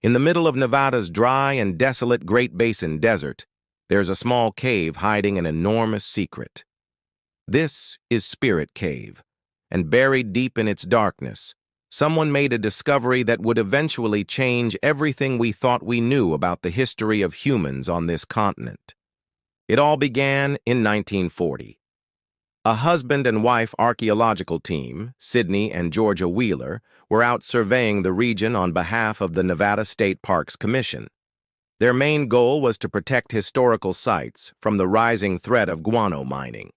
In the middle of Nevada's dry and desolate Great Basin desert, there's a small cave hiding an enormous secret. This is Spirit Cave, and buried deep in its darkness, someone made a discovery that would eventually change everything we thought we knew about the history of humans on this continent. It all began in 1940. A husband and wife archaeological team, Sydney and Georgia Wheeler, were out surveying the region on behalf of the Nevada State Parks Commission. Their main goal was to protect historical sites from the rising threat of guano mining.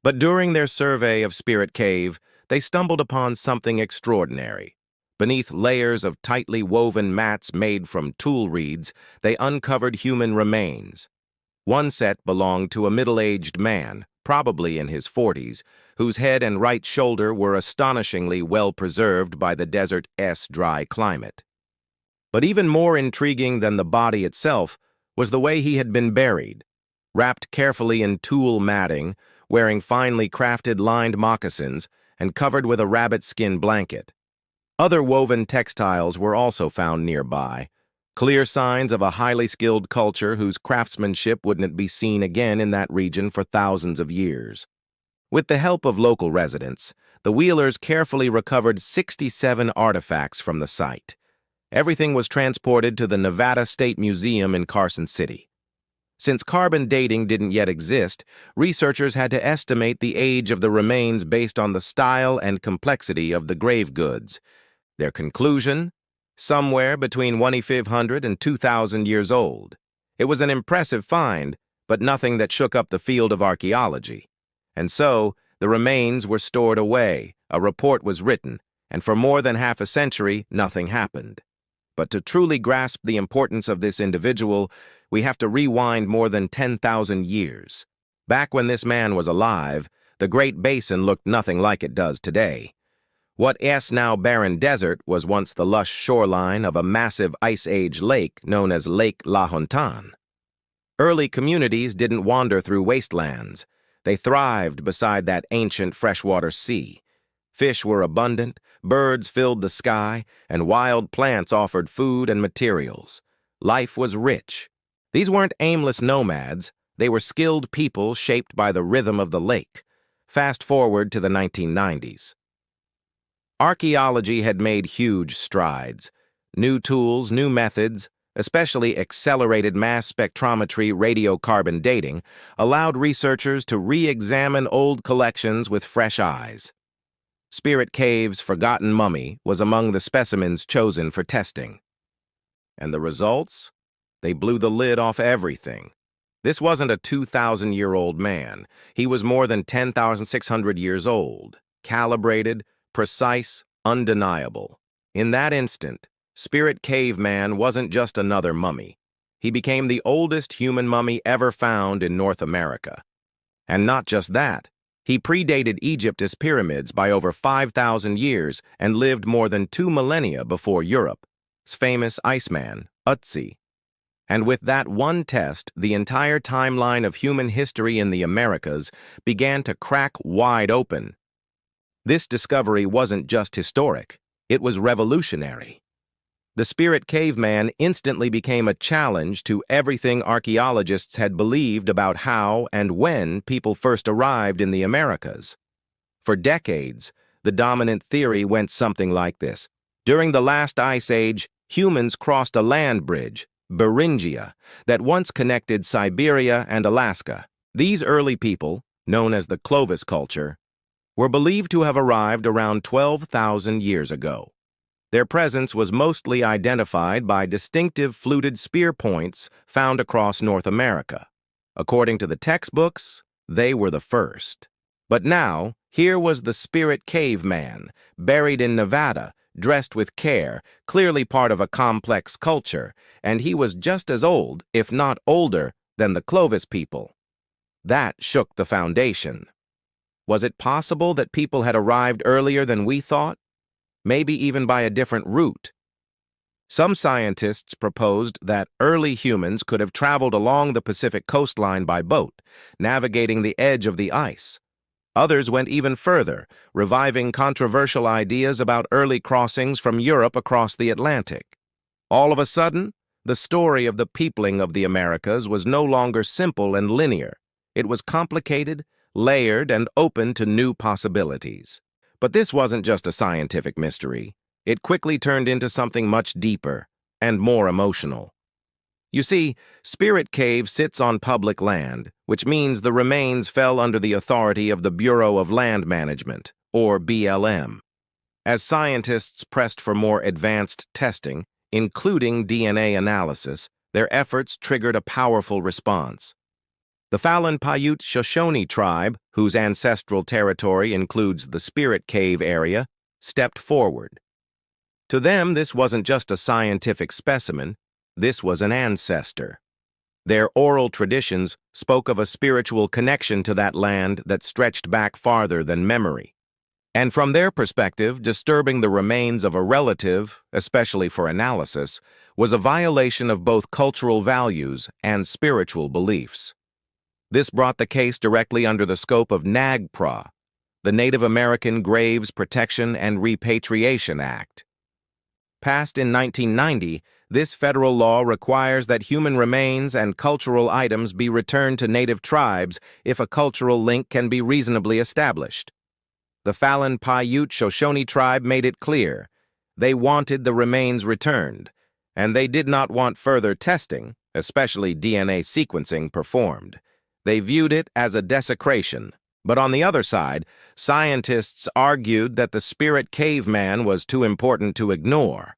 But during their survey of Spirit Cave, they stumbled upon something extraordinary. Beneath layers of tightly woven mats made from tool reeds, they uncovered human remains. One set belonged to a middle-aged man, probably in his 40s, whose head and right shoulder were astonishingly well preserved by the desert's dry climate. But even more intriguing than the body itself was the way he had been buried, wrapped carefully in tool matting, wearing finely crafted lined moccasins, and covered with a rabbit skin blanket. Other woven textiles were also found nearby, clear signs of a highly skilled culture whose craftsmanship wouldn't be seen again in that region for thousands of years. With the help of local residents, the Wheelers carefully recovered 67 artifacts from the site. Everything was transported to the Nevada State Museum in Carson City. Since carbon dating didn't yet exist, researchers had to estimate the age of the remains based on the style and complexity of the grave goods. Their conclusion? Somewhere between 1,500 and 2,000 years old. It was an impressive find, but nothing that shook up the field of archaeology. And so, the remains were stored away, a report was written, and for more than half a century, nothing happened. But to truly grasp the importance of this individual, we have to rewind more than 10,000 years. Back when this man was alive, the Great Basin looked nothing like it does today. What is now barren desert was once the lush shoreline of a massive Ice Age lake known as Lake La Hontan. Early communities didn't wander through wastelands. They thrived beside that ancient freshwater sea. Fish were abundant, birds filled the sky, and wild plants offered food and materials. Life was rich. These weren't aimless nomads. They were skilled people shaped by the rhythm of the lake. Fast forward to the 1990s. Archaeology had made huge strides. New tools, new methods, especially accelerated mass spectrometry radiocarbon dating, allowed researchers to re-examine old collections with fresh eyes. Spirit Cave's forgotten mummy was among the specimens chosen for testing. And the results? They blew the lid off everything. This wasn't a 2,000-year-old man. He was more than 10,600 years old, calibrated, precise, undeniable. In that instant, Spirit Caveman wasn't just another mummy. He became the oldest human mummy ever found in North America. And not just that. He predated Egypt's pyramids by over 5,000 years and lived more than 2 millennia before Europe's famous Iceman, Ötzi. And with that one test, the entire timeline of human history in the Americas began to crack wide open. This discovery wasn't just historic, it was revolutionary. The Spirit Caveman instantly became a challenge to everything archaeologists had believed about how and when people first arrived in the Americas. For decades, the dominant theory went something like this. During the last ice age, humans crossed a land bridge, Beringia, that once connected Siberia and Alaska. These early people, known as the Clovis culture, were believed to have arrived around 12,000 years ago. Their presence was mostly identified by distinctive fluted spear points found across North America. According to the textbooks, they were the first. But now, here was the Spirit Caveman, buried in Nevada, dressed with care, clearly part of a complex culture, and he was just as old, if not older, than the Clovis people. That shook the foundation. Was it possible that people had arrived earlier than we thought? Maybe even by a different route. Some scientists proposed that early humans could have traveled along the Pacific coastline by boat, navigating the edge of the ice. Others went even further, reviving controversial ideas about early crossings from Europe across the Atlantic. All of a sudden, the story of the peopling of the Americas was no longer simple and linear. It was complicated, layered, and open to new possibilities. But this wasn't just a scientific mystery. It quickly turned into something much deeper and more emotional. You see, Spirit Cave sits on public land, which means the remains fell under the authority of the Bureau of Land Management, or BLM. As scientists pressed for more advanced testing, including DNA analysis, their efforts triggered a powerful response. The Fallon Pyutes Shoshone tribe, whose ancestral territory includes the Spirit Cave area, stepped forward. To them, this wasn't just a scientific specimen, this was an ancestor. Their oral traditions spoke of a spiritual connection to that land that stretched back farther than memory. And from their perspective, disturbing the remains of a relative, especially for analysis, was a violation of both cultural values and spiritual beliefs. This brought the case directly under the scope of NAGPRA, the Native American Graves Protection and Repatriation Act. Passed in 1990, this federal law requires that human remains and cultural items be returned to Native tribes if a cultural link can be reasonably established. The Fallon Pyutes Shoshone tribe made it clear. They wanted the remains returned, and they did not want further testing, especially DNA sequencing, performed. They viewed it as a desecration. But on the other side, scientists argued that the Spirit Caveman was too important to ignore.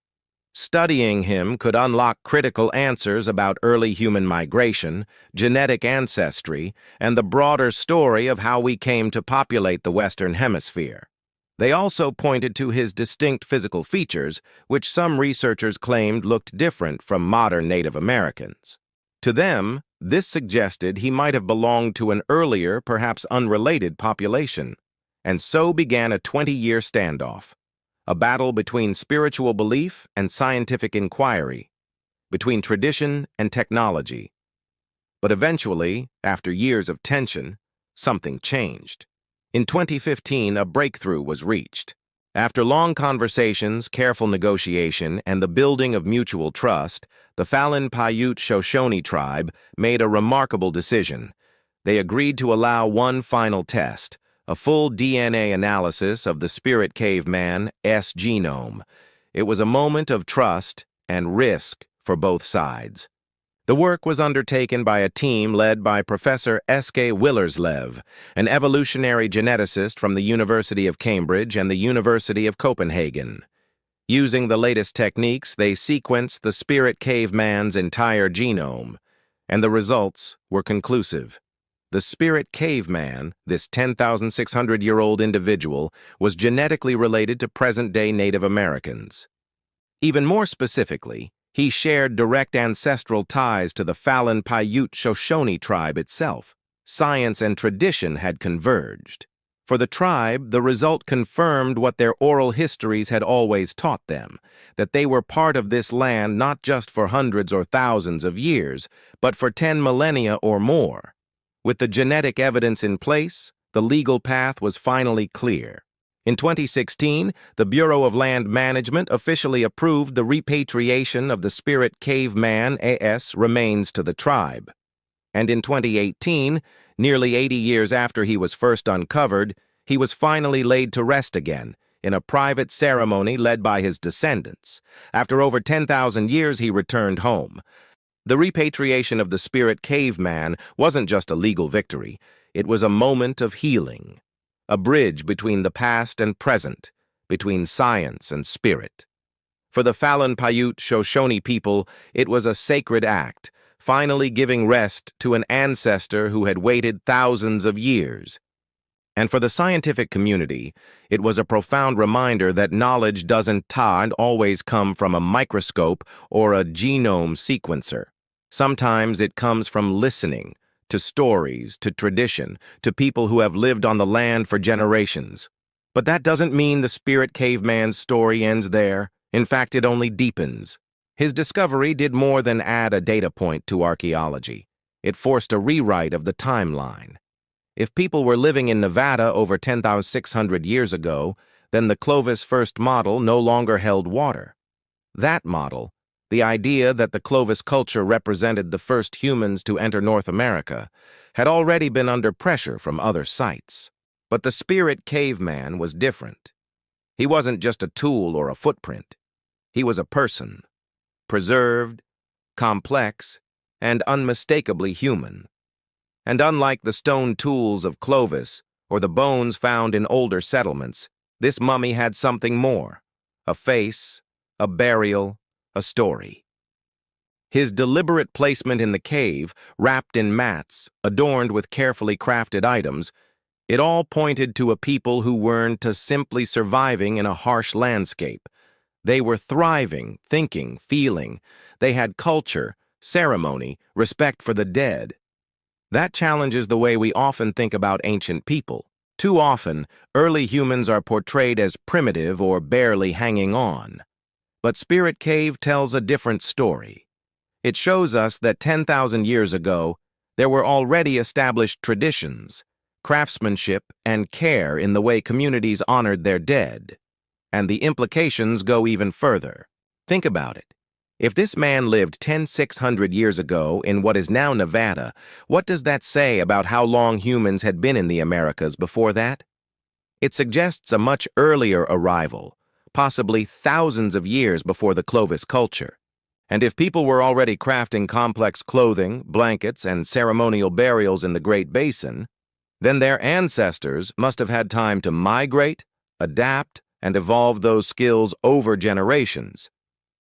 Studying him could unlock critical answers about early human migration, genetic ancestry, and the broader story of how we came to populate the Western Hemisphere. They also pointed to his distinct physical features, which some researchers claimed looked different from modern Native Americans. To them, this suggested he might have belonged to an earlier, perhaps unrelated population. And so began a 20-year standoff, a battle between spiritual belief and scientific inquiry, between tradition and technology. But eventually, after years of tension, something changed. In 2015, a breakthrough was reached. After long conversations, careful negotiation, and the building of mutual trust, the Fallon Pyutes Shoshone tribe made a remarkable decision. They agreed to allow one final test, a full DNA analysis of the Spirit Caveman's genome. It was a moment of trust and risk for both sides. The work was undertaken by a team led by Professor S.K. Willerslev, an evolutionary geneticist from the University of Cambridge and the University of Copenhagen. Using the latest techniques, they sequenced the Spirit Caveman's entire genome, and the results were conclusive. The Spirit Caveman, this 10,600-year-old individual, was genetically related to present-day Native Americans. Even more specifically, he shared direct ancestral ties to the Fallon Pyutes Shoshone tribe itself. Science and tradition had converged. For the tribe, the result confirmed what their oral histories had always taught them, that they were part of this land not just for hundreds or thousands of years, but for 10 millennia or more. With the genetic evidence in place, the legal path was finally clear. In 2016, the Bureau of Land Management officially approved the repatriation of the Spirit Caveman's remains to the tribe. And in 2018, nearly 80 years after he was first uncovered, he was finally laid to rest again, in a private ceremony led by his descendants. After over 10,000 years, he returned home. The repatriation of the Spirit Caveman wasn't just a legal victory, it was a moment of healing, a bridge between the past and present, between science and spirit. For the Fallon Pyutes Shoshone people, it was a sacred act, finally giving rest to an ancestor who had waited thousands of years. And for the scientific community, it was a profound reminder that knowledge doesn't always come from a microscope or a genome sequencer. Sometimes it comes from listening, to stories, to tradition, to people who have lived on the land for generations. But that doesn't mean the Spirit Caveman's story ends there. In fact, it only deepens. His discovery did more than add a data point to archaeology. It forced a rewrite of the timeline. If people were living in Nevada over 10,600 years ago, then the Clovis First model no longer held water. That model, The idea that the Clovis culture represented the first humans to enter North America had already been under pressure from other sites. But the spirit caveman was different. He wasn't just a tool or a footprint. He was a person, preserved, complex, and unmistakably human. And unlike the stone tools of Clovis or the bones found in older settlements, this mummy had something more: a face, a burial, a story. His deliberate placement in the cave, wrapped in mats, adorned with carefully crafted items, it all pointed to a people who weren't simply surviving in a harsh landscape. They were thriving, thinking, feeling. They had culture, ceremony, respect for the dead. That challenges the way we often think about ancient people. Too often, early humans are portrayed as primitive or barely hanging on. But Spirit Cave tells a different story. It shows us that 10,000 years ago, there were already established traditions, craftsmanship, and care in the way communities honored their dead. And the implications go even further. Think about it. If this man lived 10,600 years ago in what is now Nevada, what does that say about how long humans had been in the Americas before that? It suggests a much earlier arrival, possibly thousands of years before the Clovis culture. And if people were already crafting complex clothing, blankets, and ceremonial burials in the Great Basin, then their ancestors must have had time to migrate, adapt, and evolve those skills over generations.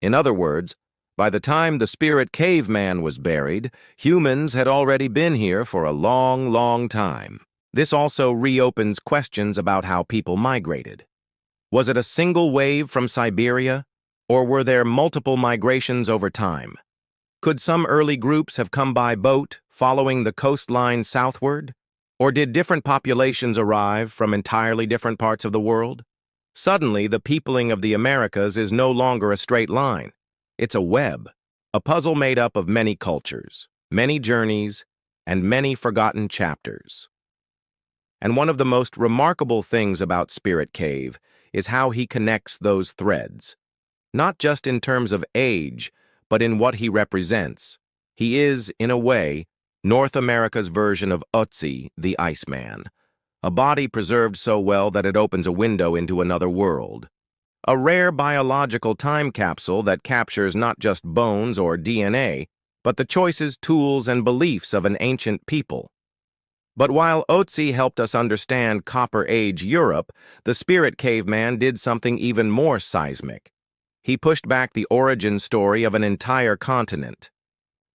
In other words, by the time the spirit caveman was buried, humans had already been here for a long, long time. This also reopens questions about how people migrated. Was it a single wave from Siberia, or were there multiple migrations over time? Could some early groups have come by boat, following the coastline southward? Or did different populations arrive from entirely different parts of the world? Suddenly, the peopling of the Americas is no longer a straight line. It's a web, a puzzle made up of many cultures, many journeys, and many forgotten chapters. And one of the most remarkable things about Spirit Cave is how he connects those threads. Not just in terms of age, but in what he represents. He is, in a way, North America's version of Otzi, the Iceman, a body preserved so well that it opens a window into another world. A rare biological time capsule that captures not just bones or DNA, but the choices, tools, and beliefs of an ancient people. But while Otzi helped us understand Copper Age Europe, the Spirit Caveman did something even more seismic. He pushed back the origin story of an entire continent.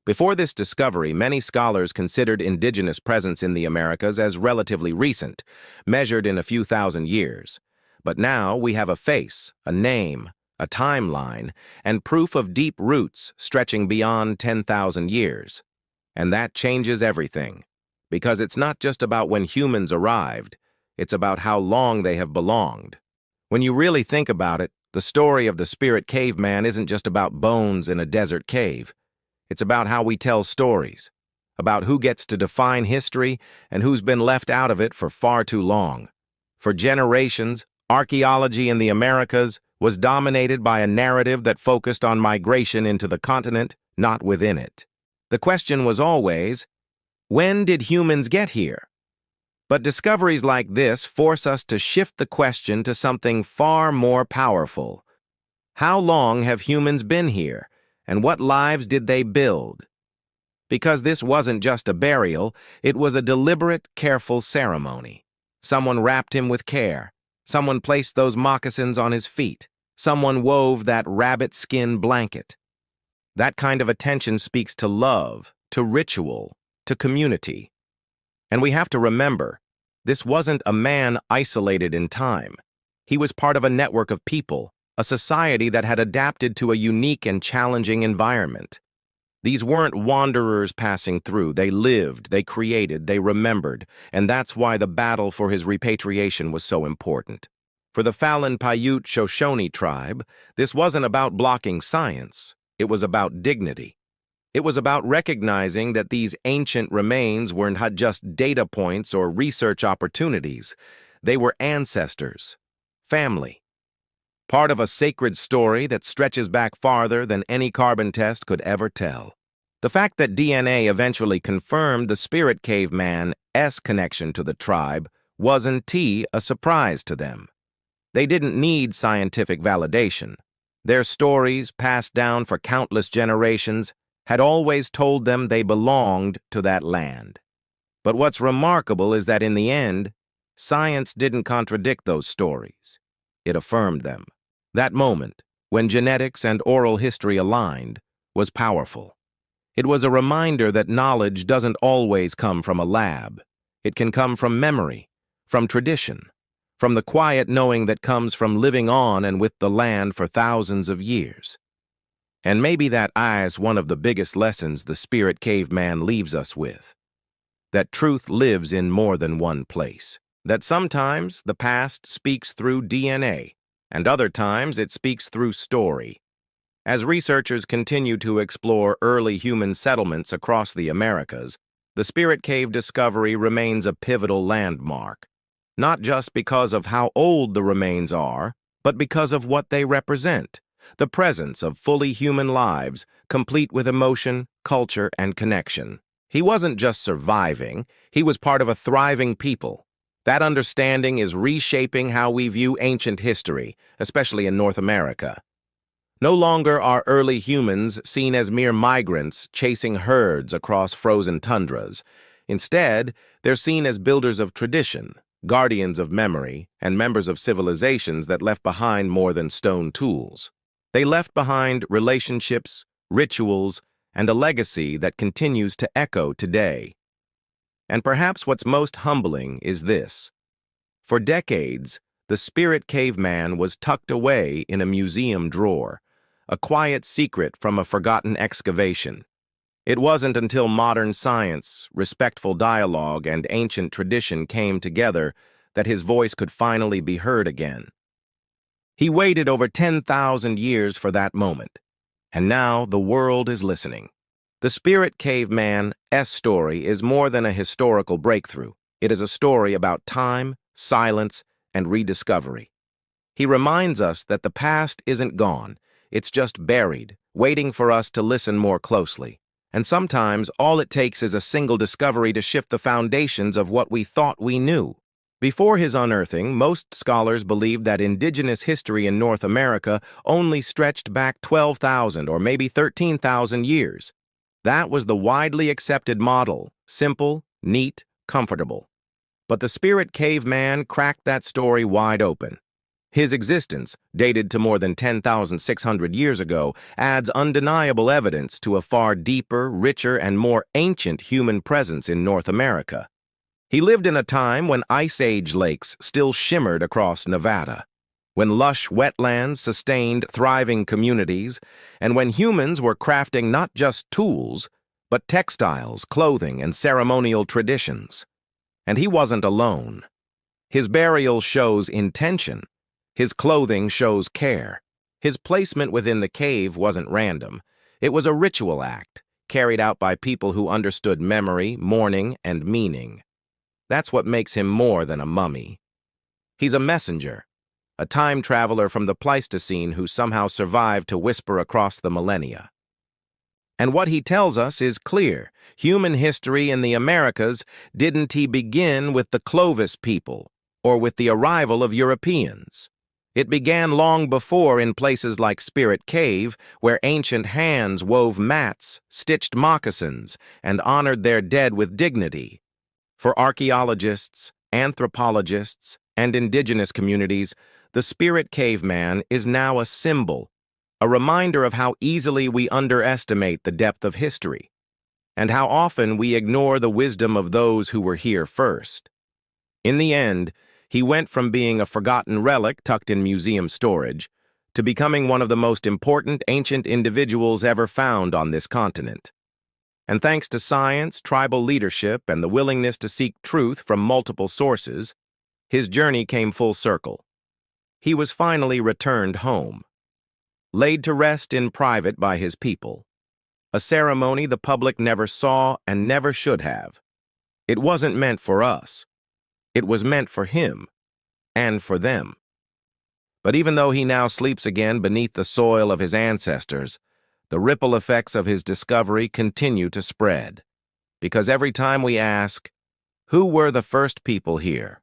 Before this discovery, many scholars considered indigenous presence in the Americas as relatively recent, measured in a few thousand years. But now we have a face, a name, a timeline, and proof of deep roots stretching beyond 10,000 years. And that changes everything, because it's not just about when humans arrived, it's about how long they have belonged. When you really think about it, the story of the Spirit Caveman isn't just about bones in a desert cave. It's about how we tell stories, about who gets to define history and who's been left out of it for far too long. For generations, archaeology in the Americas was dominated by a narrative that focused on migration into the continent, not within it. The question was always, when did humans get here? But discoveries like this force us to shift the question to something far more powerful. How long have humans been here, and what lives did they build? Because this wasn't just a burial, it was a deliberate, careful ceremony. Someone wrapped him with care. Someone placed those moccasins on his feet. Someone wove that rabbit skin blanket. That kind of attention speaks to love, to ritual, to community. And we have to remember, this wasn't a man isolated in time. He was part of a network of people, a society that had adapted to a unique and challenging environment. These weren't wanderers passing through. They lived, they created, they remembered, and that's why the battle for his repatriation was so important. For the Fallon Pyutes Shoshone tribe, this wasn't about blocking science. It was about dignity. It was about recognizing that these ancient remains weren't just data points or research opportunities. They were ancestors, family. part of a sacred story that stretches back farther than any carbon test could ever tell. The fact that DNA eventually confirmed the spirit caveman's connection to the tribe wasn't a surprise to them. They didn't need scientific validation. Their stories, passed down for countless generations, had always told them they belonged to that land. But what's remarkable is that in the end, science didn't contradict those stories. It affirmed them. That moment, when genetics and oral history aligned, was powerful. It was a reminder that knowledge doesn't always come from a lab. It can come from memory, from tradition, from the quiet knowing that comes from living on and with the land for thousands of years. And maybe that is one of the biggest lessons the spirit caveman leaves us with. That truth lives in more than one place. That sometimes the past speaks through DNA, and other times it speaks through story. As researchers continue to explore early human settlements across the Americas, the Spirit Cave discovery remains a pivotal landmark, not just because of how old the remains are, but because of what they represent: the presence of fully human lives, complete with emotion, culture, and connection. He wasn't just surviving, he was part of a thriving people. That understanding is reshaping how we view ancient history, especially in North America. No longer are early humans seen as mere migrants chasing herds across frozen tundras. Instead, they're seen as builders of tradition, guardians of memory, and members of civilizations that left behind more than stone tools. They left behind relationships, rituals, and a legacy that continues to echo today. And perhaps what's most humbling is this. For decades, the spirit caveman was tucked away in a museum drawer, a quiet secret from a forgotten excavation. It wasn't until modern science, respectful dialogue, and ancient tradition came together that his voice could finally be heard again. He waited over 10,000 years for that moment, and now the world is listening. The Spirit Caveman's story is more than a historical breakthrough. It is a story about time, silence, and rediscovery. He reminds us that the past isn't gone, it's just buried, waiting for us to listen more closely. And sometimes all it takes is a single discovery to shift the foundations of what we thought we knew. Before his unearthing, most scholars believed that indigenous history in North America only stretched back 12,000 or maybe 13,000 years. That was the widely accepted model: simple, neat, comfortable. But the Spirit Caveman cracked that story wide open. His existence, dated to more than 10,600 years ago, adds undeniable evidence to a far deeper, richer, and more ancient human presence in North America. He lived in a time when Ice Age lakes still shimmered across Nevada, when lush wetlands sustained thriving communities, and when humans were crafting not just tools, but textiles, clothing, and ceremonial traditions. And he wasn't alone. His burial shows intention. His clothing shows care. His placement within the cave wasn't random. It was a ritual act, carried out by people who understood memory, mourning, and meaning. That's what makes him more than a mummy. He's a messenger, a time traveler from the Pleistocene who somehow survived to whisper across the millennia. And what he tells us is clear. Human history in the Americas didn't begin with the Clovis people or with the arrival of Europeans. It began long before in places like Spirit Cave, where ancient hands wove mats, stitched moccasins, and honored their dead with dignity. For archaeologists, anthropologists, and indigenous communities, the Spirit Caveman is now a symbol, a reminder of how easily we underestimate the depth of history, and how often we ignore the wisdom of those who were here first. In the end, he went from being a forgotten relic tucked in museum storage to becoming one of the most important ancient individuals ever found on this continent. And thanks to science, tribal leadership, and the willingness to seek truth from multiple sources, his journey came full circle. He was finally returned home, laid to rest in private by his people, a ceremony the public never saw and never should have. It wasn't meant for us. It was meant for him and for them. But even though he now sleeps again beneath the soil of his ancestors, the ripple effects of his discovery continue to spread. Because every time we ask, who were the first people here?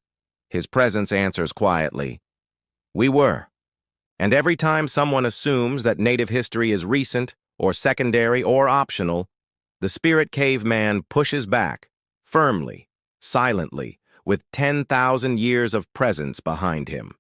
His presence answers quietly, we were. And every time someone assumes that native history is recent, or secondary, or optional, the spirit caveman pushes back, firmly, silently, with 10,000 years of presence behind him.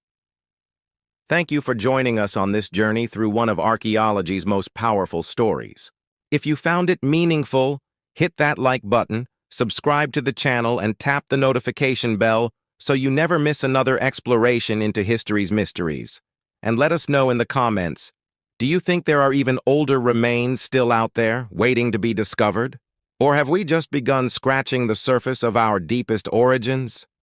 Thank you for joining us on this journey through one of archaeology's most powerful stories. If you found it meaningful, hit that like button, subscribe to the channel, and tap the notification bell so you never miss another exploration into history's mysteries. And let us know in the comments, do you think there are even older remains still out there, waiting to be discovered? Or have we just begun scratching the surface of our deepest origins?